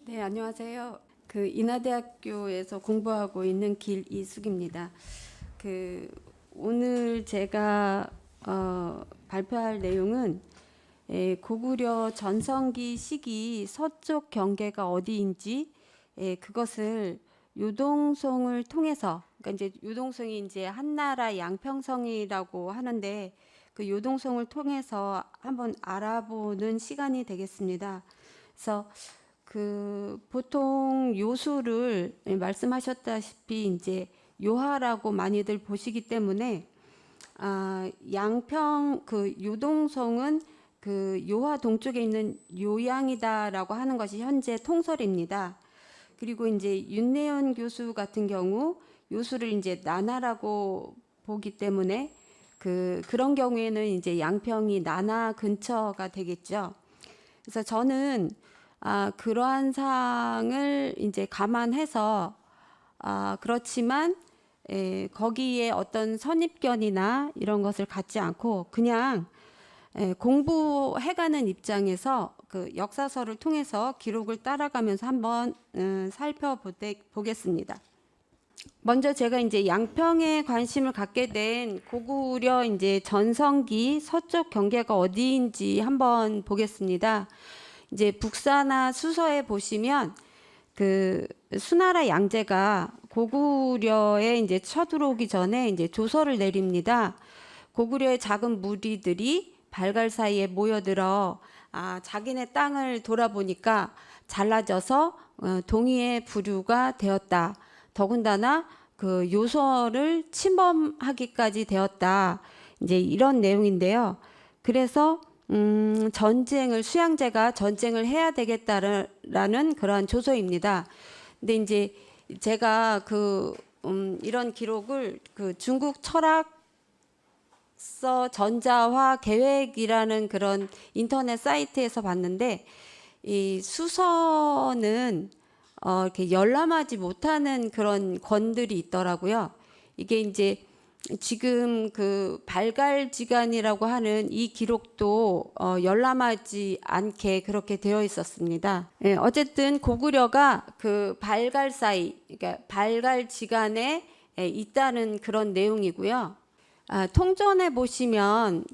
네, 안녕하세요. 인하대학교에서 공부하고 있는 길이숙입니다. 오늘 제가 발표할 내용은 고구려 전성기 시기 서쪽 경계가 어디인지 그것을 요동송을 통해서, 그러니까 이제 요동송이 이제 한나라 양평성이라고 하는데 그 요동송을 통해서 한번 알아보는 시간이 되겠습니다. 그래서 보통 요수를 말씀하셨다시피 이제 요하라고 많이들 보시기 때문에 양평 요동성은 요하 동쪽에 있는 요양이다라고 하는 것이 현재 통설입니다. 그리고 이제 윤내연 교수 같은 경우 요수를 이제 나나라고 보기 때문에 그런 경우에는 이제 양평이 나나 근처가 되겠죠. 그래서 저는 그러한 사항을 이제 감안해서 그렇지만 거기에 어떤 선입견이나 이런 것을 갖지 않고 그냥 공부해가는 입장에서 그 역사서를 통해서 기록을 따라가면서 한번 살펴보겠습니다. 먼저 제가 이제 양평에 관심을 갖게 된 고구려 이제 전성기 서쪽 경계가 어디인지 한번 보겠습니다. 이제 북사나 수서에 보시면 수나라 양제가 고구려에 이제 쳐들어오기 전에 이제 조서를 내립니다. 고구려의 작은 무리들이 발갈 사이에 모여들어 자기네 땅을 돌아보니까 잘라져서 동의의 부류가 되었다. 더군다나 요서를 침범하기까지 되었다. 이제 이런 내용인데요. 그래서 수양제가 전쟁을 해야 되겠다라는 그러한 조서입니다. 근데 이제 제가 이런 기록을 중국 철학서 전자화 계획이라는 그런 인터넷 사이트에서 봤는데 이 수서는 이렇게 열람하지 못하는 그런 권들이 있더라고요. 이게 이제 지금 발갈지간이라고 하는 이 기록도 열람하지 않게 그렇게 되어 있었습니다. 어쨌든 고구려가 발갈 사이, 그러니까 발갈지간에 있다는 그런 내용이고요. 통전에 보시면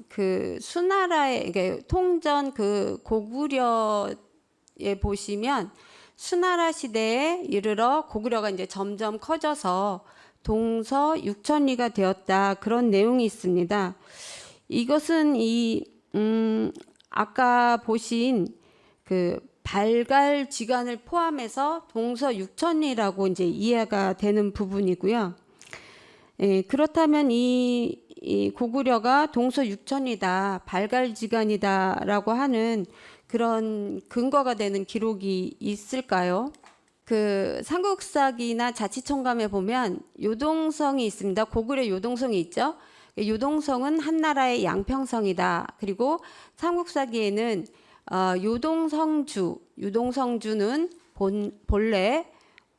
수나라의 그러니까 통전 고구려에 보시면 수나라 시대에 이르러 고구려가 이제 점점 커져서 동서 6,000리가 되었다. 그런 내용이 있습니다. 이것은 아까 보신 발갈지간을 포함해서 동서 6,000리라고 이제 이해가 되는 부분이고요. 그렇다면 이 고구려가 동서 6,000리다, 발갈지간이다라고 하는 그런 근거가 되는 기록이 있을까요? 삼국사기나 자치총감에 보면 요동성이 있습니다. 고구려 요동성이 있죠. 요동성은 한나라의 양평성이다. 그리고 삼국사기에는 요동성주는 본래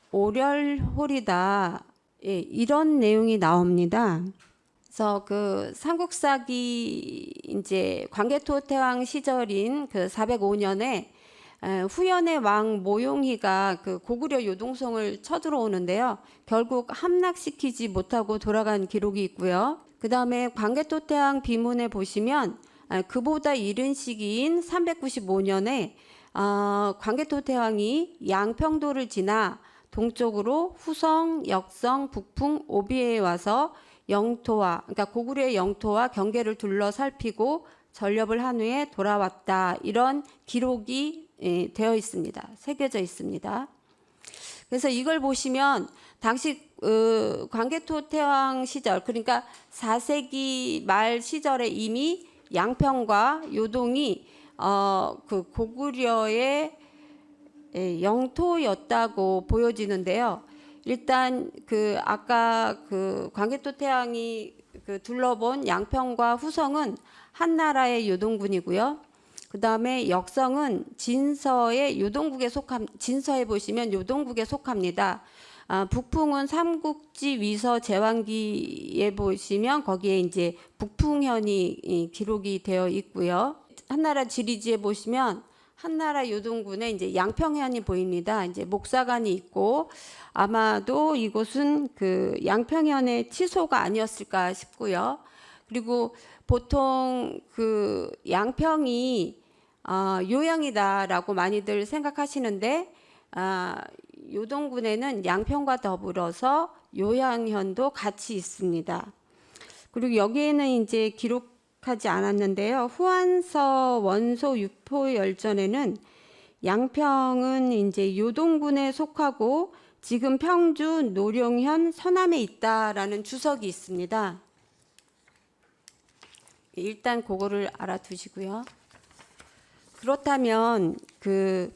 오렬홀이다. 예, 이런 내용이 나옵니다. 그래서 삼국사기 이제 광개토태왕 시절인 405년에 후연의 왕 모용희가 고구려 요동성을 쳐들어오는데요. 결국 함락시키지 못하고 돌아간 기록이 있고요. 그 다음에 광개토태왕 비문에 보시면 그보다 이른 시기인 395년에 광개토태왕이 양평도를 지나 동쪽으로 후성, 역성, 북풍, 오비에 와서 그러니까 고구려의 영토와 경계를 둘러 살피고 전렵을 한 후에 돌아왔다. 이런 기록이 되어 있습니다. 새겨져 있습니다. 그래서 이걸 보시면 당시 광개토태왕 시절, 그러니까 4세기 말 시절에 이미 양평과 요동이 고구려의 영토였다고 보여지는데요. 일단 아까 광개토태왕이 둘러본 양평과 후성은 한나라의 요동군이고요. 그 다음에 역성은 진서에 보시면 요동국에 속합니다. 북풍은 삼국지 위서 제왕기에 보시면 거기에 이제 북풍현이 기록이 되어 있고요. 한나라 지리지에 보시면 한나라 요동군에 이제 양평현이 보입니다. 이제 목사관이 있고 아마도 이곳은 그 양평현의 치소가 아니었을까 싶고요. 그리고 보통 그 양평이 요양이다라고 많이들 생각하시는데 요동군에는 양평과 더불어서 요양현도 같이 있습니다. 그리고 여기에는 이제 기록하지 않았는데요. 후한서 원소 유포열전에는 양평은 이제 요동군에 속하고 지금 평주 노룡현 서남에 있다라는 주석이 있습니다. 일단 그거를 알아두시고요. 그렇다면 그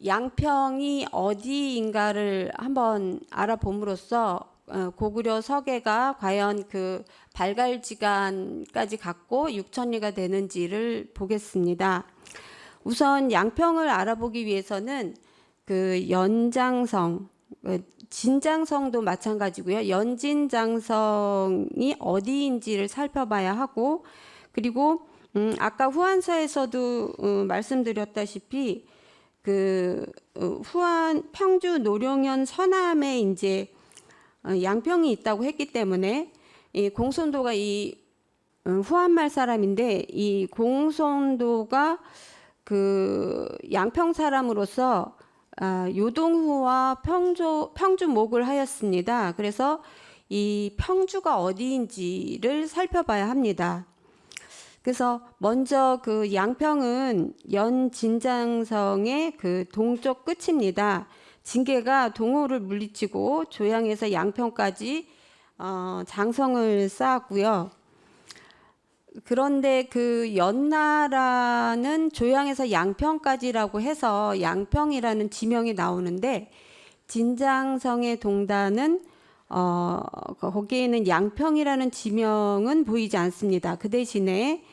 양평이 어디인가를 한번 알아봄으로써 고구려 서계가 과연 그 발갈지간까지 갖고 6천리가 되는지를 보겠습니다. 우선 양평을 알아보기 위해서는 그 연장성, 진장성도 마찬가지고요. 연진장성이 어디인지를 살펴봐야 하고, 그리고 아까 후한서에서도 말씀드렸다시피 그 평주 노룡현 서남에 이제 양평이 있다고 했기 때문에 이 공손도가 이 후한말 사람인데 이 공손도가 그 양평 사람으로서 요동후와 평주목을 하였습니다. 그래서 이 평주가 어디인지를 살펴봐야 합니다. 그래서 먼저 그 양평은 연진장성의 그 동쪽 끝입니다. 징계가 동호를 물리치고 조양에서 양평까지 장성을 쌓았고요. 그런데 그 연나라는 조양에서 양평까지라고 해서 양평이라는 지명이 나오는데 진장성의 동단은 거기에는 양평이라는 지명은 보이지 않습니다. 그 대신에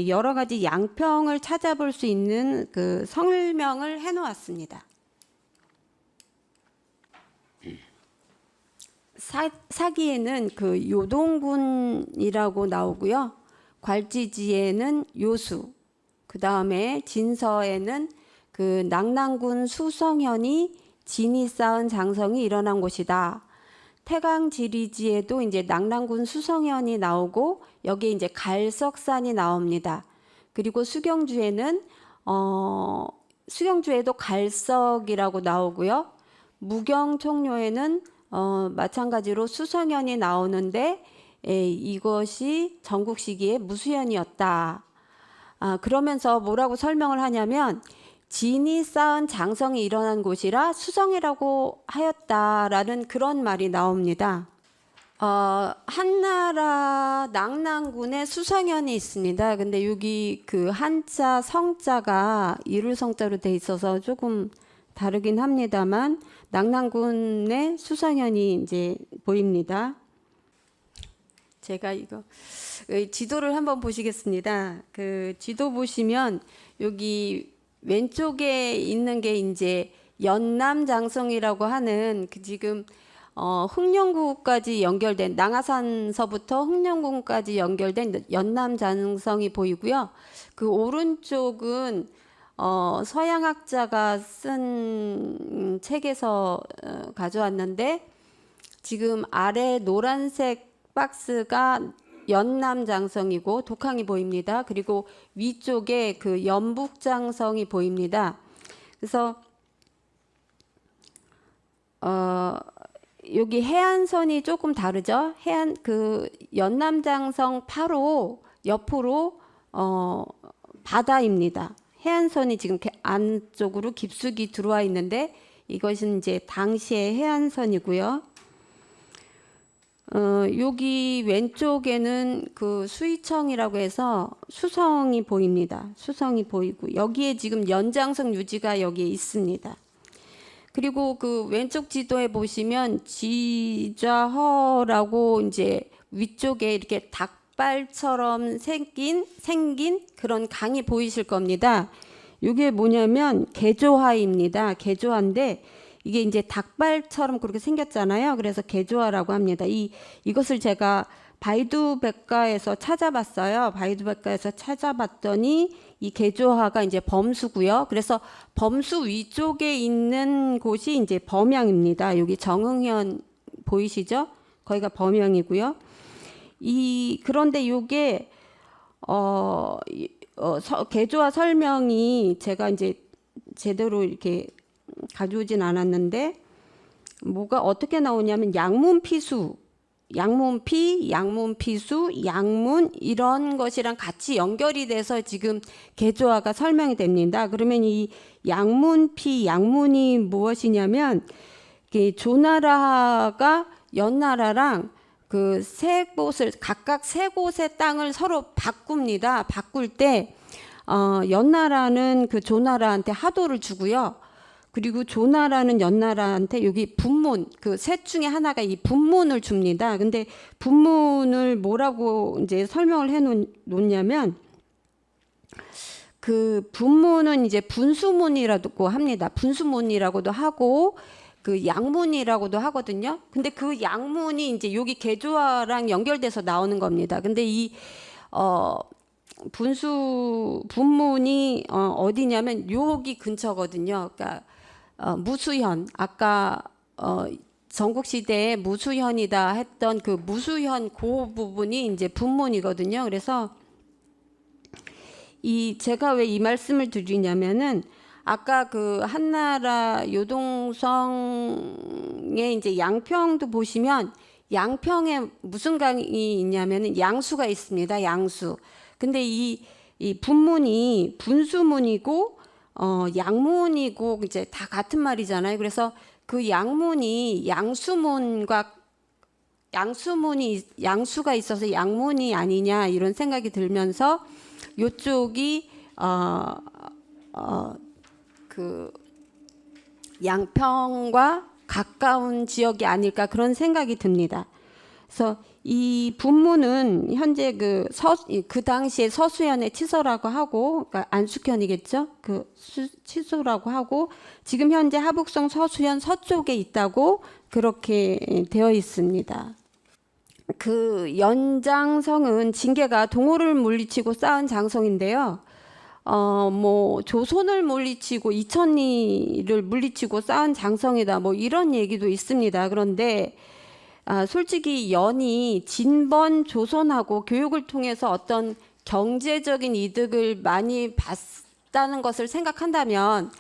여러 가지 양평을 찾아볼 수 있는 그 성명을 해놓았습니다. 사기에는 그 요동군이라고 나오고요. 괄지지에는 요수, 그 다음에 진서에는 그 낙랑군 수성현이 진이 쌓은 장성이 일어난 곳이다. 태강지리지에도 이제 낙랑군 수성현이 나오고 여기에 이제 갈석산이 나옵니다. 그리고 수경주에는 수경주에도 갈석이라고 나오고요. 무경총료에는 마찬가지로 수성현이 나오는데 이것이 전국 시기에 무수현이었다. 그러면서 뭐라고 설명을 하냐면 진이 쌓은 장성이 일어난 곳이라 수성이라고 하였다라는 그런 말이 나옵니다. 한나라 낙랑군에 수성현이 있습니다. 근데 여기 그 한자 성자가 이룰 성자로 돼 있어서 조금 다르긴 합니다만 낙랑군에 수성현이 이제 보입니다. 제가 이거 지도를 한번 보시겠습니다. 그 지도 보시면 여기 왼쪽에 있는 게 이제 연남장성이라고 하는 그 지금 흥령구까지 연결된 낭하산서부터 흥령구까지 연결된 연남장성이 보이고요. 그 오른쪽은 서양학자가 쓴 책에서 가져왔는데 지금 아래 노란색 박스가 연남장성이고 독항이 보입니다. 그리고 위쪽에 그 연북장성이 보입니다. 그래서 여기 해안선이 조금 다르죠. 그 연남장성 바로 옆으로 바다입니다. 해안선이 지금 안쪽으로 깊숙이 들어와 있는데 이것은 이제 당시의 해안선이고요. 여기 왼쪽에는 그 수의청이라고 해서 수성이 보입니다. 수성이 보이고 여기에 지금 연장성 유지가 여기에 있습니다. 그리고 그 왼쪽 지도에 보시면 지좌허라고 이제 위쪽에 이렇게 닭발처럼 생긴 그런 강이 보이실 겁니다. 이게 뭐냐면 개조하입니다. 개조하인데 이게 이제 닭발처럼 그렇게 생겼잖아요. 그래서 개조하라고 합니다. 이것을 제가 바이두백과에서 찾아봤어요. 바이두백과에서 찾아봤더니 이 개조하가 이제 범수고요. 그래서 범수 위쪽에 있는 곳이 이제 범양입니다. 여기 정흥현 보이시죠? 거기가 범양이고요. 그런데 요게 개조와 설명이 제가 이제 제대로 이렇게 가져오진 않았는데 뭐가 어떻게 나오냐면 양문피수, 양문피, 양문피수, 양문 이런 것이랑 같이 연결이 돼서 지금 개조화가 설명이 됩니다. 그러면 이 양문피, 양문이 무엇이냐면 조나라가 연나라랑 그 세 곳을 각각 세 곳의 땅을 서로 바꿉니다. 바꿀 때 연나라는 그 조나라한테 하도를 주고요. 그리고 조나라는 연나라한테 여기 분문 그 셋 중에 하나가 이 분문을 줍니다. 근데 분문을 뭐라고 이제 설명을 해 놓냐면 그 분문은 이제 분수문이라고 합니다. 분수문이라고도 하고 그 양문이라고도 하거든요. 근데 그 양문이 이제 여기 개조화랑 연결돼서 나오는 겁니다. 근데 이 분문이 어디냐면 여기 근처거든요. 그러니까 무수현 아까 전국시대에 무수현이다 했던 그 무수현 그 부분이 이제 분문이거든요. 그래서 제가 왜 이 말씀을 드리냐면은 아까 그 한나라 요동성의 이제 양평도 보시면 양평에 무슨 강이 있냐면은 양수가 있습니다. 양수. 근데 이 분문이 분수문이고 양문이고 이제 다 같은 말이잖아요. 그래서 그 양문이 양수가 있어서 양문이 아니냐 이런 생각이 들면서 요쪽이 그 양평과 가까운 지역이 아닐까 그런 생각이 듭니다. 그래서 이 분문은 현재 그 당시에 서수현의 치서라고 하고, 그러니까 안숙현이겠죠. 그 치소라고 하고, 지금 현재 하북성 서수현 서쪽에 있다고 그렇게 되어 있습니다. 그 연장성은 징계가 동호를 물리치고 쌓은 장성인데요. 뭐 조선을 물리치고 이천리를 물리치고 쌓은 장성이다. 뭐 이런 얘기도 있습니다. 그런데 솔직히 연이 진번 조선하고 교육을 통해서 어떤 경제적인 이득을 많이 봤다는 것을 생각한다면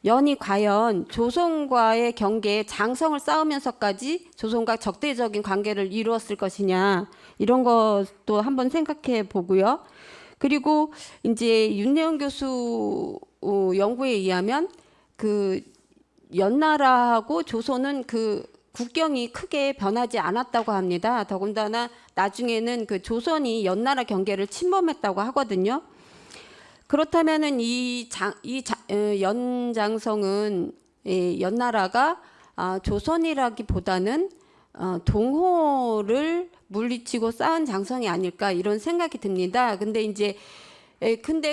연이 과연 조선과의 경계에 장성을 쌓으면서까지 조선과 적대적인 관계를 이루었을 것이냐 이런 것도 한번 생각해 보고요. 그리고 이제 윤내영 교수 연구에 의하면 그 연나라하고 조선은 그 국경이 크게 변하지 않았다고 합니다. 더군다나 나중에는 그 조선이 연나라 경계를 침범했다고 하거든요. 그렇다면은 연장성은 연나라가 조선이라기보다는 동호를 물리치고 쌓은 장성이 아닐까 이런 생각이 듭니다. 근데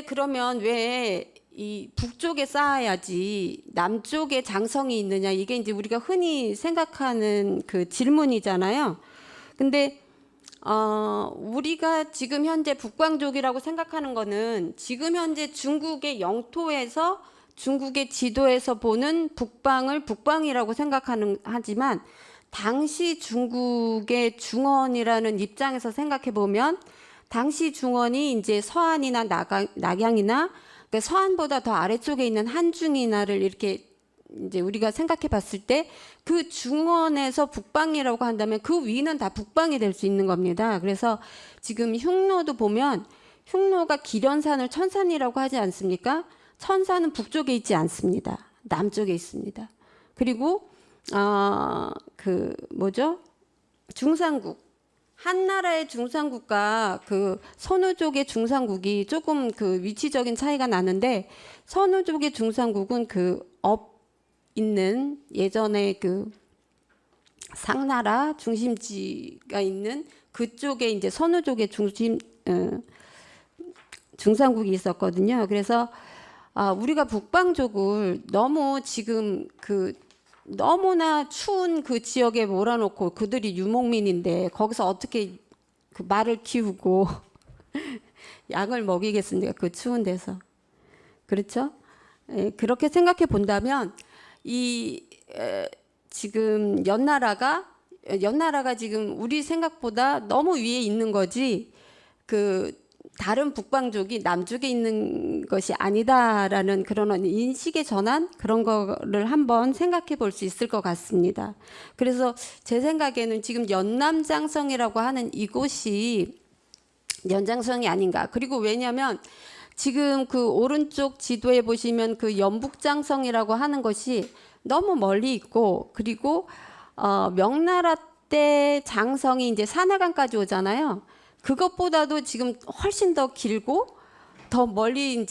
그러면 왜 이 북쪽에 쌓아야지 남쪽에 장성이 있느냐 이게 이제 우리가 흔히 생각하는 그 질문이잖아요. 근데 우리가 지금 현재 북방족이라고 생각하는 거는 지금 현재 중국의 영토에서 중국의 지도에서 보는 북방을 북방이라고 하지만 당시 중국의 중원이라는 입장에서 생각해 보면 당시 중원이 이제 서안이나 낙양이나 그러니까 서안보다 더 아래쪽에 있는 한중이나를 이렇게 이제 우리가 생각해 봤을 때 그 중원에서 북방이라고 한다면 그 위는 다 북방이 될 수 있는 겁니다. 그래서 지금 흉노도 보면 흉노가 기련산을 천산이라고 하지 않습니까? 천산은 북쪽에 있지 않습니다. 남쪽에 있습니다. 그리고 중산국 한나라의 중산국과 그 선우족의 중산국이 조금 그 위치적인 차이가 나는데 선우족의 중산국은 그 있는 예전에 그 상나라 중심지가 있는 그쪽에 이제 선우족의 중산국이 있었거든요. 그래서 우리가 북방족을 너무 지금 너무나 추운 그 지역에 몰아놓고 그들이 유목민인데 거기서 어떻게 그 말을 키우고 양을 먹이겠습니까? 그 추운 데서. 그렇죠? 그렇게 생각해 본다면 이 지금 연나라가 지금 우리 생각보다 너무 위에 있는 거지 그 다른 북방족이 남쪽에 있는 것이 아니다라는 그런 인식의 전환 그런 거를 한번 생각해 볼 수 있을 것 같습니다. 그래서 제 생각에는 지금 연남장성이라고 하는 이곳이 연장성이 아닌가. 그리고 왜냐하면 지금 그 오른쪽 지도에 보시면 그 연북장성이라고 하는 것이 너무 멀리 있고 그리고 명나라 때 장성이 이제 산해강까지 오잖아요. 그것보다도 지금 훨씬 더 길고 더 멀리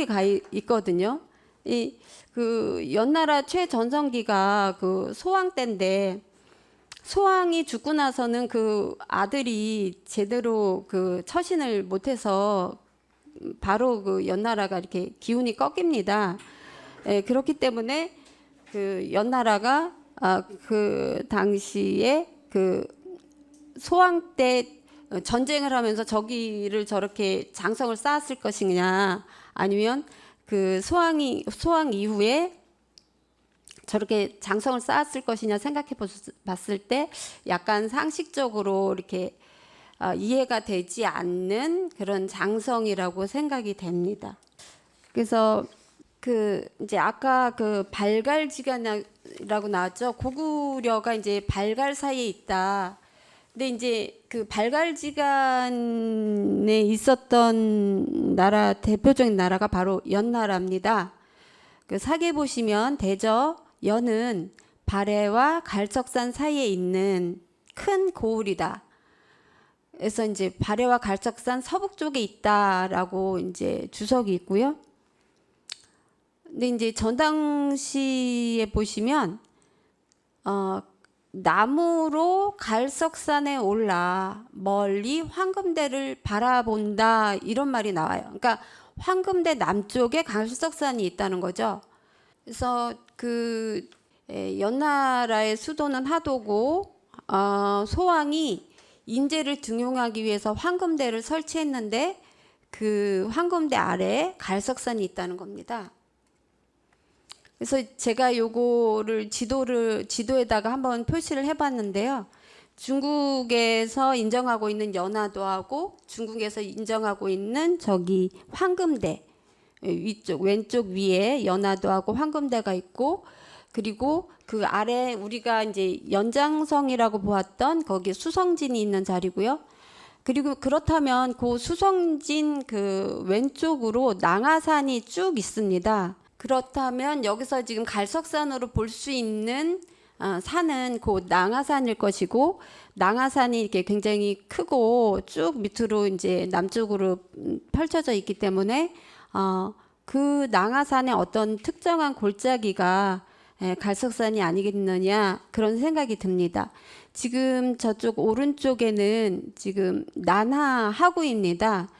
가 있거든요. 이 그 연나라 최전성기가 그 소왕 때인데 소왕이 죽고 나서는 그 아들이 제대로 그 처신을 못해서 바로 그 연나라가 이렇게 기운이 꺾입니다. 그렇기 때문에 그 연나라가 그 당시에 그 소왕 때 전쟁을 하면서 저기를 저렇게 장성을 쌓았을 것이냐 아니면 그 소왕 이후에 저렇게 장성을 쌓았을 것이냐 생각해 봤을 때 약간 상식적으로 이렇게 이해가 되지 않는 그런 장성이라고 생각이 됩니다. 그래서 그 이제 아까 그 발갈지간이라고 나왔죠. 고구려가 이제 발갈 사이에 있다. 근데 이제 그 발갈지간에 있었던 나라 대표적인 나라가 바로 연나라입니다. 그 사기에 보시면 대저 연은 발해와 갈석산 사이에 있는 큰 고을이다. 그래서 이제 발해와 갈석산 서북 쪽에 있다라고 이제 주석이 있고요. 근데 이제 전 당시에 보시면 나무로 갈석산에 올라 멀리 황금대를 바라본다 이런 말이 나와요. 그러니까 황금대 남쪽에 갈석산이 있다는 거죠. 그래서 그 연나라의 수도는 하도고 소왕이 인재를 등용하기 위해서 황금대를 설치했는데 그 황금대 아래에 갈석산이 있다는 겁니다. 그래서 제가 요거를 지도에다가 한번 표시를 해봤는데요. 중국에서 인정하고 있는 연화도하고 중국에서 인정하고 있는 저기 황금대 왼쪽 위에 연화도하고 황금대가 있고 그리고 그 아래 우리가 이제 연장성이라고 보았던 거기 수성진이 있는 자리고요. 그리고 그렇다면 그 수성진 그 왼쪽으로 낭하산이 쭉 있습니다. 그렇다면 여기서 지금 갈석산으로 볼 수 있는 산은 그 낭하산일 것이고 낭하산이 이렇게 굉장히 크고 쭉 밑으로 이제 남쪽으로 펼쳐져 있기 때문에 그 낭하산의 어떤 특정한 골짜기가 갈석산이 아니겠느냐 그런 생각이 듭니다. 지금 저쪽 오른쪽에는 지금 난하하구입니다.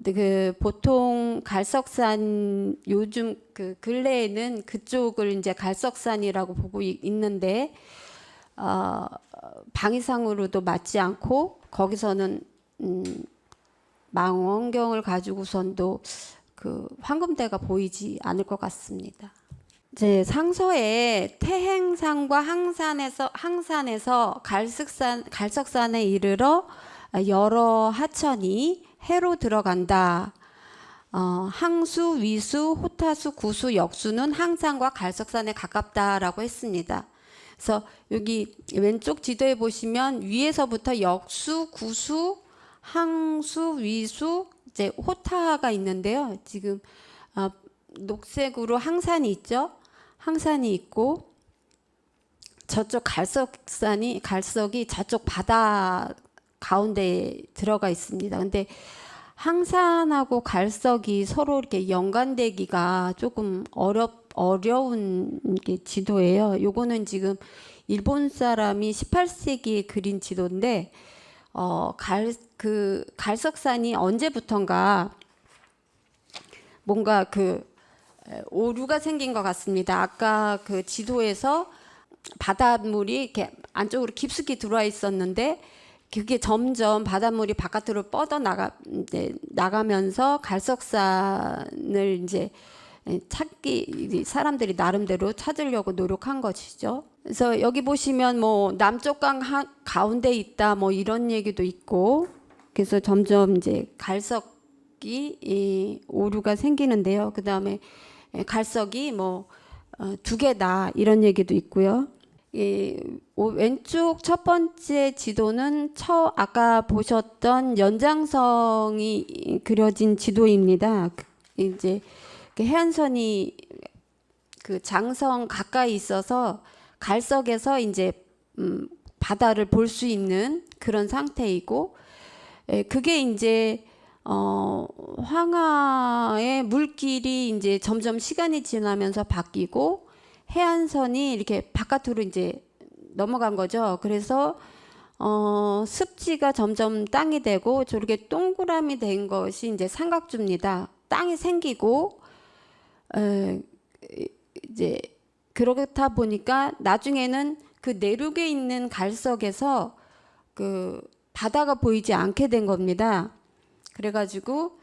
그 보통 갈석산 요즘 그 근래에는 그쪽을 이제 갈석산이라고 보고 있는데 방위상으로도 맞지 않고 거기서는 망원경을 가지고선도 그 황금대가 보이지 않을 것 같습니다. 제 상서에 태행산과 항산에서 갈석산에 이르러 여러 하천이 해로 들어간다. 항수, 위수, 호타수, 구수, 역수는 항산과 갈석산에 가깝다라고 했습니다. 그래서 여기 왼쪽 지도에 보시면 위에서부터 역수, 구수, 항수, 위수, 이제 호타가 있는데요. 지금 녹색으로 항산이 있죠. 항산이 있고 저쪽 갈석이 저쪽 바다 가운데에 들어가 있습니다. 근데 항산하고 갈석이 서로 이렇게 연관되기가 조금 어려운 게 지도예요. 요거는 지금 일본 사람이 18세기에 그린 지도인데 갈석산이 언제부턴가 뭔가 그 오류가 생긴 것 같습니다. 아까 그 지도에서 바닷물이 이렇게 안쪽으로 깊숙이 들어와 있었는데 그게 점점 바닷물이 바깥으로 뻗어 나가면서 갈석산을 이제 찾기 사람들이 나름대로 찾으려고 노력한 것이죠. 그래서 여기 보시면 뭐 남쪽 강 가운데 있다 뭐 이런 얘기도 있고, 그래서 점점 이제 갈석이 오류가 생기는데요. 그 다음에 갈석이 뭐 2개다 이런 얘기도 있고요. 왼쪽 첫 번째 지도는 아까 보셨던 연장성이 그려진 지도입니다. 이제 해안선이 그 장성 가까이 있어서 갈석에서 이제 바다를 볼 수 있는 그런 상태이고, 그게 이제 황하의 물길이 이제 점점 시간이 지나면서 바뀌고 해안선이 이렇게 바깥으로 이제 넘어간 거죠. 그래서 습지가 점점 땅이 되고 저렇게 동그라미 된 것이 이제 삼각주입니다. 땅이 생기고 이제 그렇다 보니까 나중에는 그 내륙에 있는 갈석에서 그 바다가 보이지 않게 된 겁니다. 그래가지고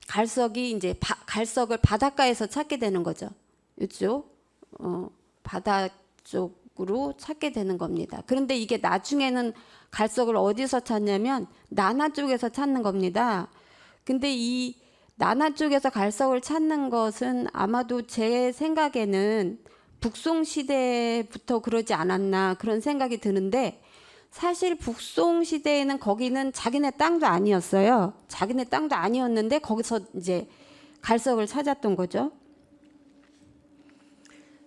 갈석이 이제 갈석을 바닷가에서 찾게 되는 거죠. 이쪽 바다 쪽으로 찾게 되는 겁니다. 그런데 이게 나중에는 갈석을 어디서 찾냐면 남하 쪽에서 찾는 겁니다. 근데 이 남하 쪽에서 갈석을 찾는 것은 아마도 제 생각에는 북송 시대부터 그러지 않았나 그런 생각이 드는데, 사실 북송 시대에는 거기는 자기네 땅도 아니었어요. 자기네 땅도 아니었는데 거기서 이제 갈석을 찾았던 거죠.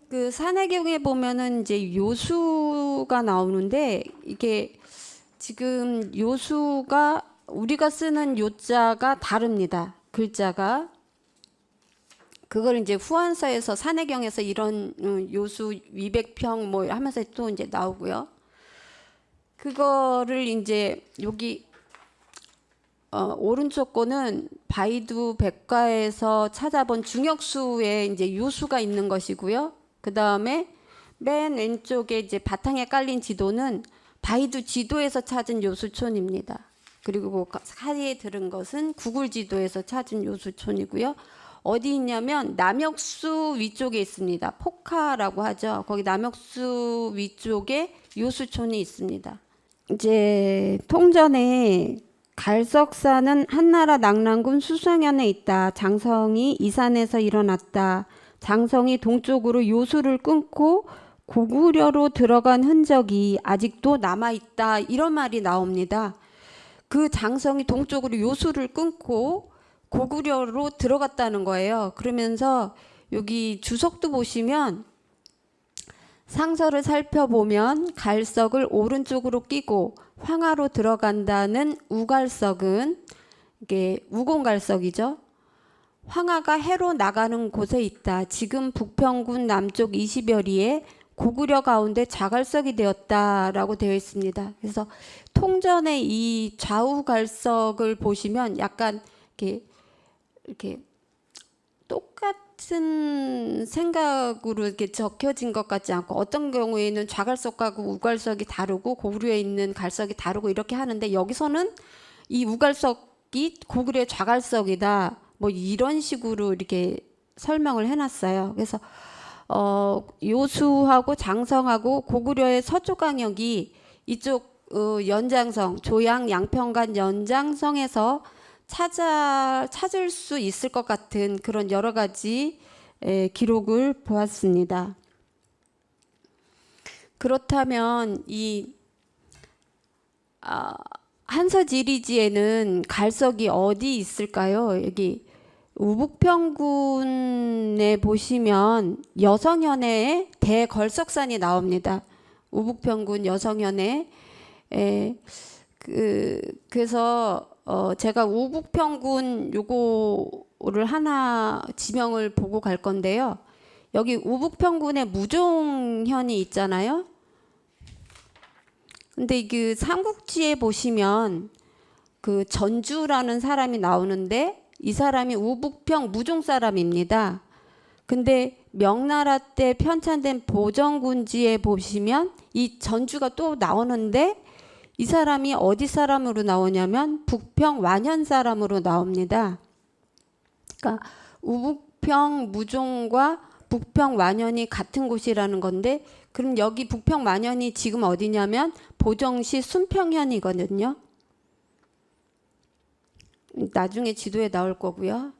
그 산해경에 보면은 이제 요수가 나오는데, 이게 지금 요수가 우리가 쓰는 요자가 다릅니다. 글자가. 그걸 이제 후한서에서 산해경에서 이런 요수 위백평 뭐 하면서 또 이제 나오고요. 그거를 이제 여기 오른쪽 거는 바이두 백과에서 찾아본 중역수에 이제 요수가 있는 것이고요. 그 다음에 맨 왼쪽에 이제 바탕에 깔린 지도는 바이두 지도에서 찾은 요수촌입니다. 그리고 그 사이에 들은 것은 구글 지도에서 찾은 요수촌이고요. 어디 있냐면 남역수 위쪽에 있습니다. 포카라고 하죠. 거기 남역수 위쪽에 요수촌이 있습니다. 이제 통전에 갈석산은 한나라 낙랑군 수성현에 있다. 장성이 이 산에서 일어났다. 장성이 동쪽으로 요수를 끊고 고구려로 들어간 흔적이 아직도 남아있다. 이런 말이 나옵니다. 그 장성이 동쪽으로 요수를 끊고 고구려로 들어갔다는 거예요. 그러면서 여기 주석도 보시면 상서를 살펴보면 갈석을 오른쪽으로 끼고 황하로 들어간다는 우갈석은 이게 우공갈석이죠. 황하가 해로 나가는 곳에 있다. 지금 북평군 남쪽 20여리에 고구려 가운데 좌갈석이 되었다라고 되어 있습니다. 그래서 통전의 이 좌우 갈석을 보시면 약간 이렇게 똑같은 생각으로 이렇게 적혀진 것 같지 않고, 어떤 경우에는 좌갈석하고 우갈석이 다르고 고구려에 있는 갈석이 다르고 이렇게 하는데, 여기서는 이 우갈석이 고구려의 좌갈석이다 뭐 이런 식으로 이렇게 설명을 해놨어요. 그래서 요수하고 장성하고 고구려의 서쪽강역이 이쪽 연장성, 조양 양평간 연장성에서 찾을 수 있을 것 같은 그런 여러 가지 기록을 보았습니다. 그렇다면 이 한서지리지에는 갈석이 어디 있을까요? 여기 우북평군에 보시면 여성현의 대걸석산이 나옵니다. 우북평군 여성현에 그래서 제가 우북평군 요거를 하나 지명을 보고 갈 건데요. 여기 우북평군에 무종현이 있잖아요. 근데 그 삼국지에 보시면 그 전주라는 사람이 나오는데 이 사람이 우북평 무종 사람입니다. 근데 명나라 때 편찬된 보정군지에 보시면 이 전주가 또 나오는데 이 사람이 어디 사람으로 나오냐면 북평 완현 사람으로 나옵니다. 그러니까 우북평 무종과 북평 완현이 같은 곳이라는 건데, 그럼 여기 북평 완현이 지금 어디냐면 보정시 순평현이거든요. 나중에 지도에 나올 거고요.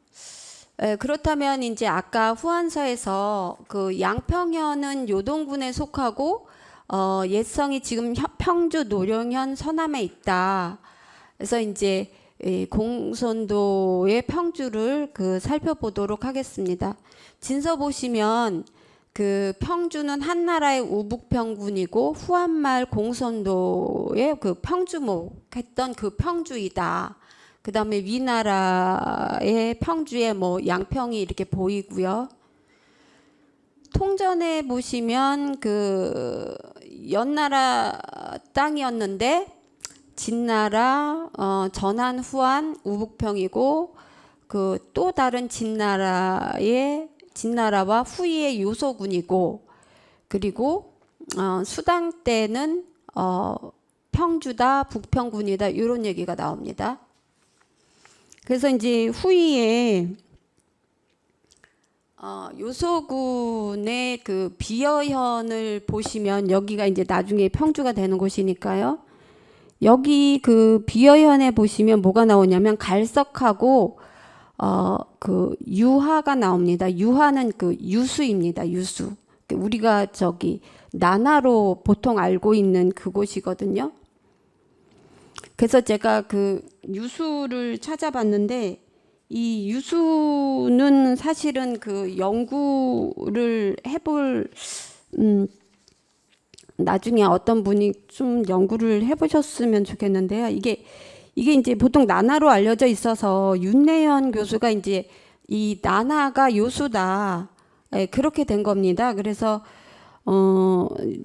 그렇다면 이제 아까 후한서에서 그 양평현은 요동군에 속하고 예성이 지금 평주 노령현 서남에 있다. 그래서 이제 공선도의 평주를 살펴보도록 하겠습니다. 진서 보시면 그 평주는 한나라의 우북평군이고 후한말 공선도의 그 평주목했던 그 평주이다. 그 다음에 위나라의 평주에 뭐 양평이 이렇게 보이고요. 통전에 보시면 그 연나라 땅이었는데 진나라, 전한, 후한, 우북평이고 그 또 다른 진나라와 후이의 요소군이고, 그리고 수당 때는 평주다, 북평군이다 이런 얘기가 나옵니다. 그래서 이제 후이에 요소군의 그 비여현을 보시면 여기가 이제 나중에 평주가 되는 곳이니까요. 여기 그 비여현에 보시면 뭐가 나오냐면 갈석하고 그 유하가 나옵니다. 유하는 그 유수입니다. 유수. 우리가 저기 나나로 보통 알고 있는 그곳이거든요. 그래서 제가 그 유수를 찾아봤는데 이 유수는 사실은 그 연구를 해볼 나중에 어떤 분이 좀 연구를 해보셨으면 좋겠는데요. 이게 이제 보통 나나로 알려져 있어서 윤내현 교수가 이제 이 나나가 요수다, 그렇게 된 겁니다. 그래서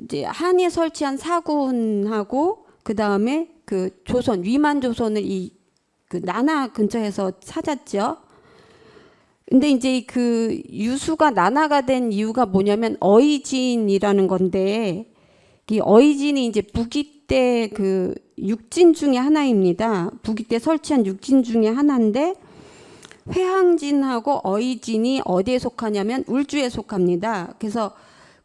이제 한이 설치한 사군하고 그 다음에 그 조선 위만 조선을 이 그 나나 근처에서 찾았죠. 근데 이제 그 유수가 나나가 된 이유가 뭐냐면 어이진이라는 건데, 이 어이진이 이제 북이 때 그 육진 중에 하나입니다. 북이 때 설치한 육진 중에 하나인데, 회항진하고 어이진이 어디에 속하냐면 울주에 속합니다. 그래서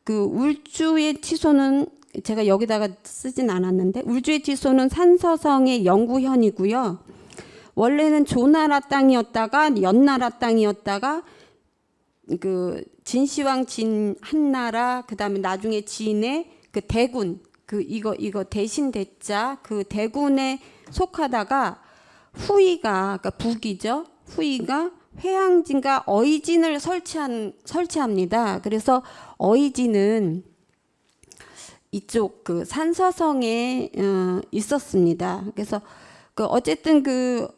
그 울주의 치소는 제가 여기다가 쓰진 않았는데, 울주의 치소는 산서성의 영구현이고요. 원래는 조나라 땅이었다가 연나라 땅이었다가 그 진시황 진 한나라, 그다음에 나중에 진의 그 대군, 그 이거 대신 대자 그 대군에 속하다가 후이가, 그러니까 북이죠. 후이가 회항진과 어이진을 설치합니다. 그래서 어이진은 이쪽 그 산서성에 있었습니다. 그래서 그 어쨌든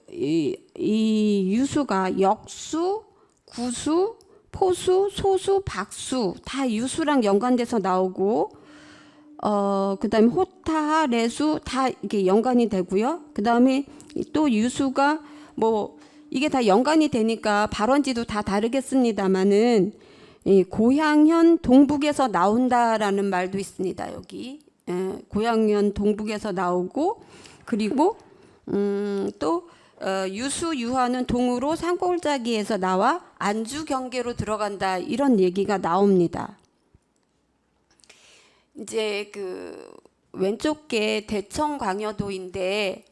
이 유수가 역수, 구수, 포수, 소수, 박수 다 유수랑 연관돼서 나오고, 그다음에 호타, 레수 다 이게 연관이 되고요. 그다음에 또 유수가 뭐 이게 다 연관이 되니까 발원지도 다 다르겠습니다만은 이 고향현 동북에서 나온다라는 말도 있습니다. 여기 고향현 동북에서 나오고, 그리고 또 유수 유하는 동으로 산골짜기에서 나와 안주 경계로 들어간다, 이런 얘기가 나옵니다. 이제 그 왼쪽 게 대청광여도인데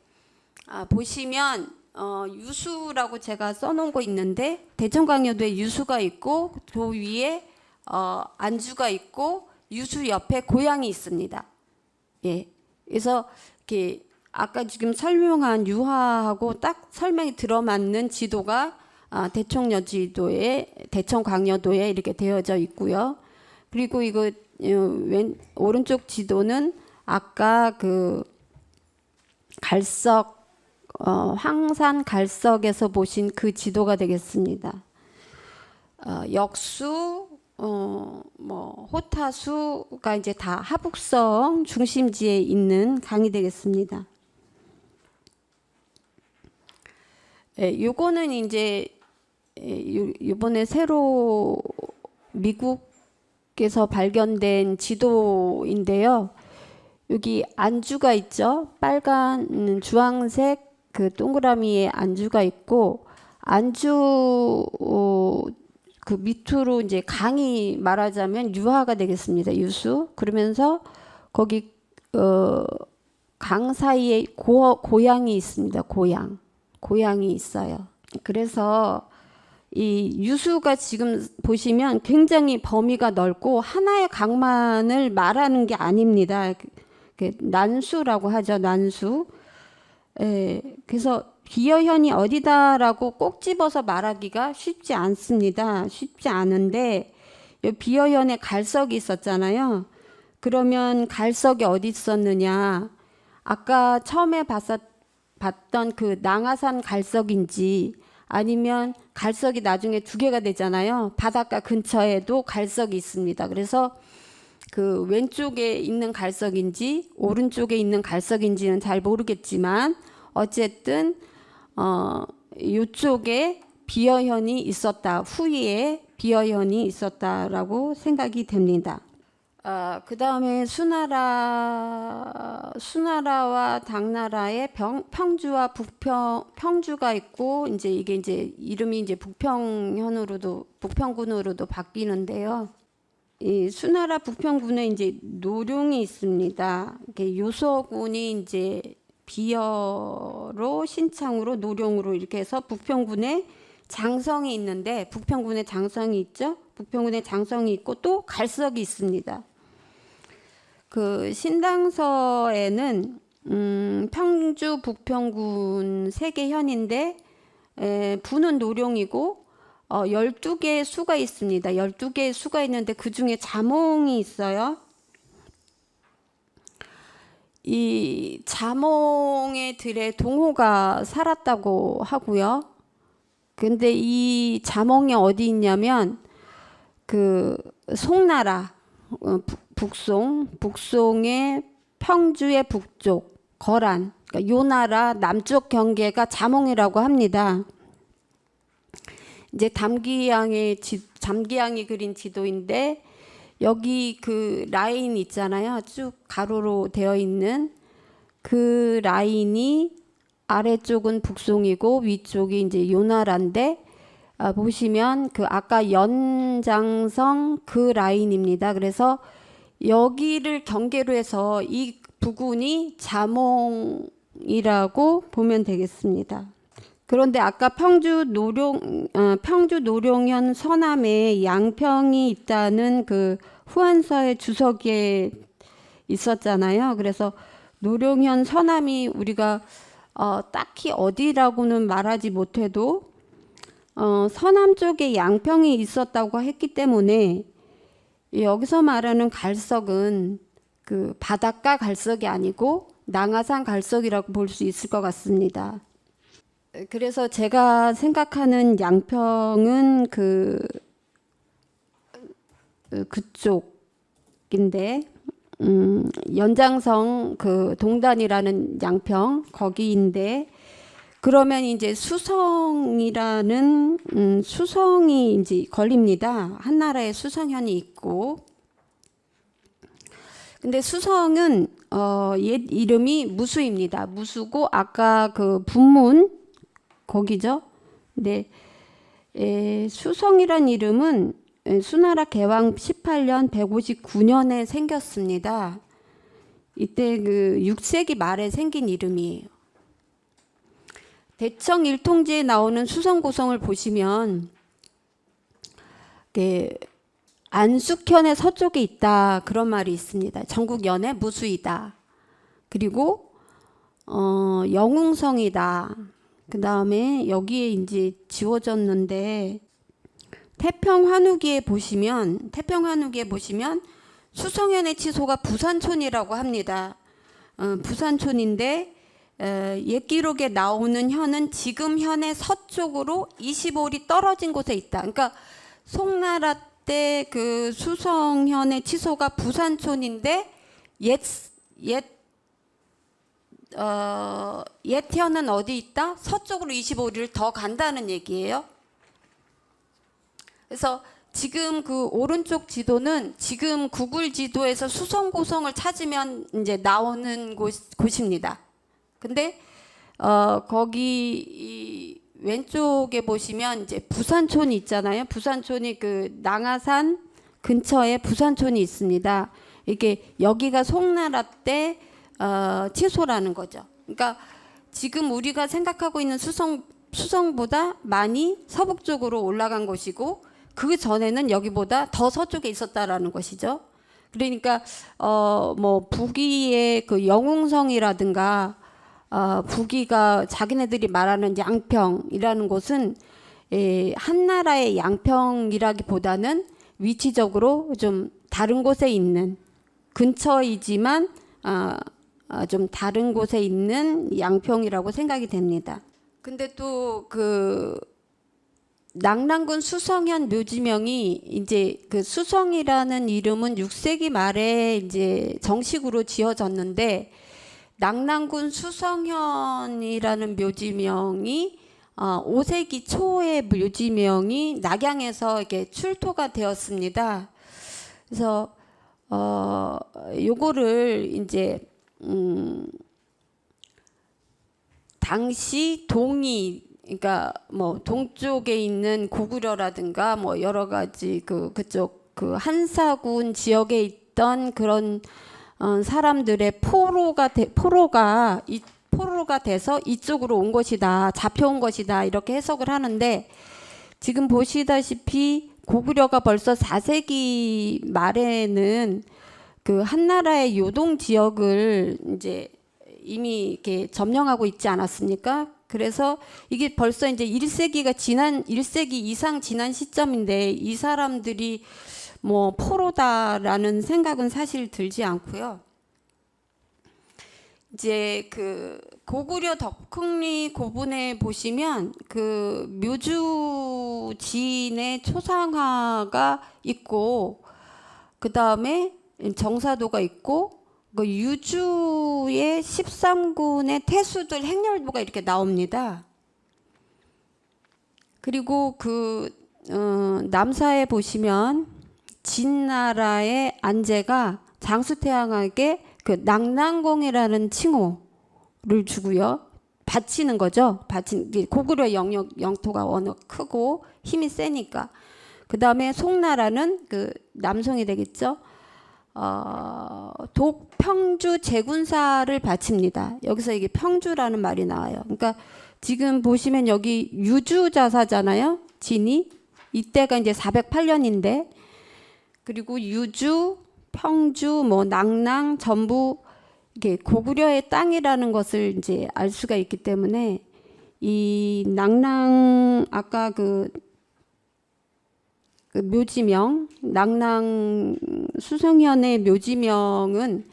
보시면 유수라고 제가 써놓은 거 있는데, 대청광여도에 유수가 있고 도 위에 안주가 있고 유수 옆에 고향이 있습니다. 예, 그래서 이렇게 아까 지금 설명한 유하하고 딱 설명이 들어맞는 지도가 대청광여도에 이렇게 되어져 있고요. 그리고 이거 오른쪽 지도는 아까 그 갈석, 황산 갈석에서 보신 그 지도가 되겠습니다. 역수, 뭐 호타수가 이제 다 하북성 중심지에 있는 강이 되겠습니다. 요거는 이제 이번에 새로 미국에서 발견된 지도인데요. 여기 안주가 있죠. 빨간 주황색 그 동그라미에 안주가 있고 안주 그 밑으로 이제 강이 말하자면 유화가 되겠습니다. 유수. 그러면서 거기 강 사이에 고향이 있습니다. 고향이 있어요. 그래서 이 유수가 지금 보시면 굉장히 범위가 넓고 하나의 강만을 말하는 게 아닙니다. 난수라고 하죠. 난수. 예, 그래서 비어현이 어디다라고 꼭 집어서 말하기가 쉽지 않습니다. 쉽지 않은데 비어현에 갈석이 있었잖아요. 그러면 갈석이 어디 있었느냐? 아까 처음에 봤던 그 낭하산 갈석인지 아니면 갈석이 나중에 두 개가 되잖아요. 바닷가 근처에도 갈석이 있습니다. 그래서 그 왼쪽에 있는 갈석인지 오른쪽에 있는 갈석인지는 잘 모르겠지만 어쨌든 이쪽에 비어현이 있었다. 후위에 비어현이 있었다라고 생각이 됩니다. 그 다음에 수나라와 당나라의 평주와 평주가 있고 이제 이게 이제 이름이 이제 북평군으로도 바뀌는데요. 이 수나라 북평군에 이제 노룡이 있습니다. 요서군이 이제 비어로 신창으로 노룡으로 이렇게 해서 북평군에 장성이 있는데 북평군에 장성이 있죠. 북평군에 장성이 있고 또 갈석이 있습니다. 그 신당서에는 평주 북평군 세 개 현인데 부는 노룡이고 12개의 수가 있습니다. 12개의 수가 있는데 그 중에 자몽이 있어요. 이 자몽의 들에 동호가 살았다고 하고요. 근데 이 자몽이 어디 있냐면 그 송나라 북송의 평주의 북쪽 거란 그러니까 요 나라 남쪽 경계가 자몽이라고 합니다. 이제 담기양이 그린 지도인데 여기 그 라인 있잖아요. 쭉 가로로 되어 있는 그 라인이 아래쪽은 북송이고 위쪽이 이제 요나라인데 보시면 그 아까 연장성 그 라인입니다. 그래서 여기를 경계로 해서 이 부근이 자몽이라고 보면 되겠습니다. 그런데 아까 평주 노룡현 서남에 양평이 있다는 그 후한서의 주석에 있었잖아요. 그래서 노룡현 서남이 우리가 딱히 어디라고는 말하지 못해도 서남 쪽에 양평이 있었다고 했기 때문에 여기서 말하는 갈석은 그 바닷가 갈석이 아니고 낭하산 갈석이라고 볼 수 있을 것 같습니다. 그래서 제가 생각하는 양평은 그쪽인데 연장성 그 동단이라는 양평 거기인데 그러면 이제 수성이라는 수성이 이제 걸립니다. 한나라에 수성현이 있고 근데 수성은 옛 이름이 무수입니다. 무수고 아까 그 분문 거기죠. 근데 수성이란 이름은 수나라 개왕 18년 159년에 생겼습니다. 이때 그 6세기 말에 생긴 이름이에요. 대청 일통지에 나오는 수성고성을 보시면 안숙현의 서쪽에 있다 그런 말이 있습니다. 전국연의 무수이다. 그리고 영웅성이다. 그 다음에 여기에 이제 지워졌는데 태평환우기에 보시면 수성현의 치소가 부산촌이라고 합니다. 부산촌인데 옛 기록에 나오는 현은 지금 현의 서쪽으로 25리 떨어진 곳에 있다. 그러니까 송나라 때 그 수성현의 치소가 부산촌인데 옛 현은 어디 있다? 서쪽으로 25리를 더 간다는 얘기예요. 그래서 지금 그 오른쪽 지도는 지금 구글 지도에서 수성고성을 찾으면 이제 나오는 곳입니다. 근데 거기 이 왼쪽에 보시면 이제 부산촌이 있잖아요. 부산촌이 그 낭하산 근처에 부산촌이 있습니다. 이게 여기가 송나라 때 치소라는 거죠. 그러니까 지금 우리가 생각하고 있는 수성보다 많이 서북 쪽으로 올라간 곳이고 그 전에는 여기보다 더 서쪽에 있었다라는 것이죠. 그러니까 뭐 북위의 그 영웅성이라든가 북위가 자기네들이 말하는 양평이라는 곳은 한나라의 양평이라기보다는 위치적으로 좀 다른 곳에 있는 근처이지만 좀 다른 곳에 있는 양평이라고 생각이 됩니다. 근데 또 그 낙랑군 수성현 묘지명이 이제 그 수성이라는 이름은 6세기 말에 이제 정식으로 지어졌는데 낙랑군 수성현이라는 묘지명이 5세기 초의 묘지명이 낙양에서 이렇게 출토가 되었습니다. 그래서 요거를 이제 당시 동이 그러니까 뭐 동쪽에 있는 고구려라든가 뭐 여러 가지 그쪽 그 한사군 지역에 있던 그런 사람들의 포로가 돼서 이쪽으로 온 것이다, 잡혀온 것이다 이렇게 해석을 하는데 지금 보시다시피 고구려가 벌써 4세기 말에는 그 한나라의 요동 지역을 이제 이미 이렇게 점령하고 있지 않았습니까? 그래서 이게 벌써 이제 1세기 이상 지난 시점인데 이 사람들이 뭐 포로다라는 생각은 사실 들지 않고요. 이제 그 고구려 덕흥리 고분에 보시면 그 묘주 지인의 초상화가 있고 그 다음에 정사도가 있고 그 유주의 13군의 태수들 행렬도가 이렇게 나옵니다. 그리고 그 남사에 보시면 진나라의 안제가 장수태왕에게 그 낙랑공이라는 칭호를 주고요. 바치는 거죠. 고구려 영토가 워낙 크고 힘이 세니까. 그 다음에 송나라는 그 남송이 되겠죠. 독평주 제군사를 바칩니다. 여기서 이게 평주라는 말이 나와요. 그러니까 지금 보시면 여기 유주자사잖아요. 진이 이때가 이제 408년인데 그리고 유주, 평주, 뭐 낙랑 전부 이게 고구려의 땅이라는 것을 이제 알 수가 있기 때문에 이 낙랑 아까 그 묘지명 낙랑 수성현의 묘지명은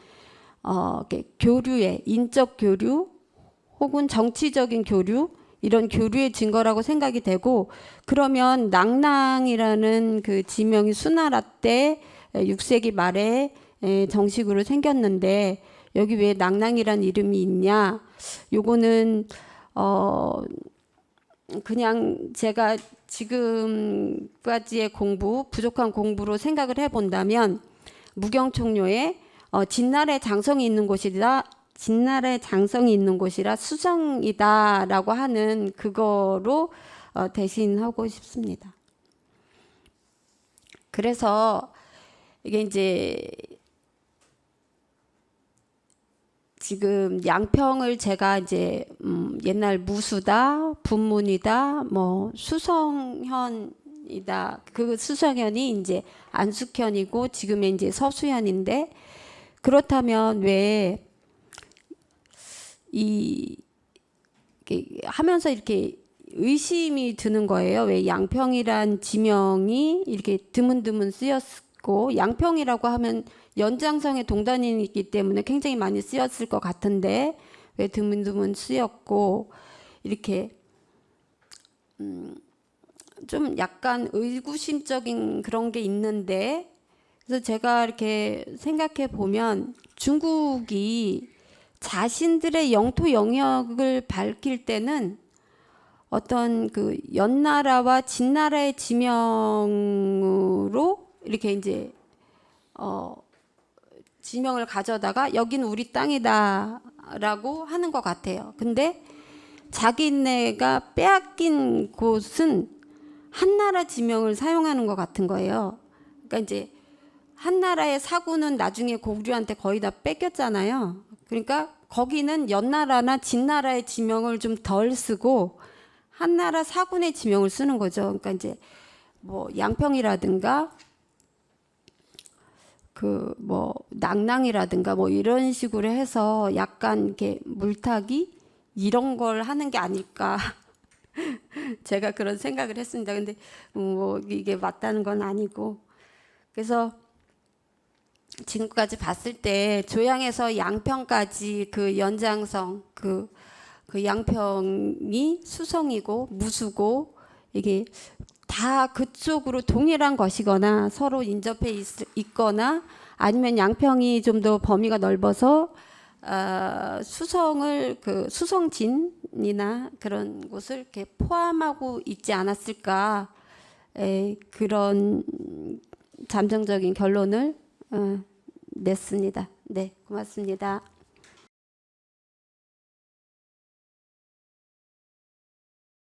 교류의 인적 교류 혹은 정치적인 교류 이런 교류의 증거라고 생각이 되고 그러면 낙랑이라는 그 지명이 수나라 때 6세기 말에 정식으로 생겼는데 여기 왜 낙랑이라는 이름이 있냐? 요거는 그냥 제가 지금까지의 부족한 공부로 생각을 해본다면 무경총료에 진날의 장성이 있는 곳이라 수성이다라고 하는 그거로 대신하고 싶습니다. 그래서 이게 이제 지금 양평을 제가 이제 옛날 무수다, 분문이다, 뭐 수성현이다. 그 수성현이 이제 안숙현이고 지금의 이제 서수현인데 그렇다면 왜 하면서 이렇게 의심이 드는 거예요. 왜 양평이란 지명이 이렇게 드문드문 쓰였고 양평이라고 하면 연장성의 동단이 있기 때문에 굉장히 많이 쓰였을 것 같은데 왜 드문드문 쓰였고 이렇게 좀 약간 의구심적인 그런 게 있는데 그래서 제가 이렇게 생각해 보면 중국이 자신들의 영토 영역을 밝힐 때는 어떤 그 연나라와 진나라의 지명으로 이렇게 이제 지명을 가져다가 여기는 우리 땅이다라고 하는 것 같아요. 근데 자기네가 빼앗긴 곳은 한나라 지명을 사용하는 것 같은 거예요. 그러니까 이제 한나라의 사구는 나중에 고구려한테 거의 다 뺏겼잖아요. 그러니까 거기는 연나라나 진나라의 지명을 좀 덜 쓰고 한나라 사군의 지명을 쓰는 거죠. 그러니까 이제 뭐 양평이라든가 그 뭐 낭낭이라든가 뭐 이런 식으로 해서 약간 이렇게 물타기 이런 걸 하는 게 아닐까 제가 그런 생각을 했습니다. 근데 뭐 이게 맞다는 건 아니고 그래서 지금까지 봤을 때 조양에서 양평까지 그 연장성 그 양평이 수성이고 무수고 이게 다 그쪽으로 동일한 것이거나 서로 인접해 있거나 아니면 양평이 좀 더 범위가 넓어서 수성을 그 수성진이나 그런 곳을 이렇게 포함하고 있지 않았을까 그런 잠정적인 결론을 냈습니다. 네, 고맙습니다.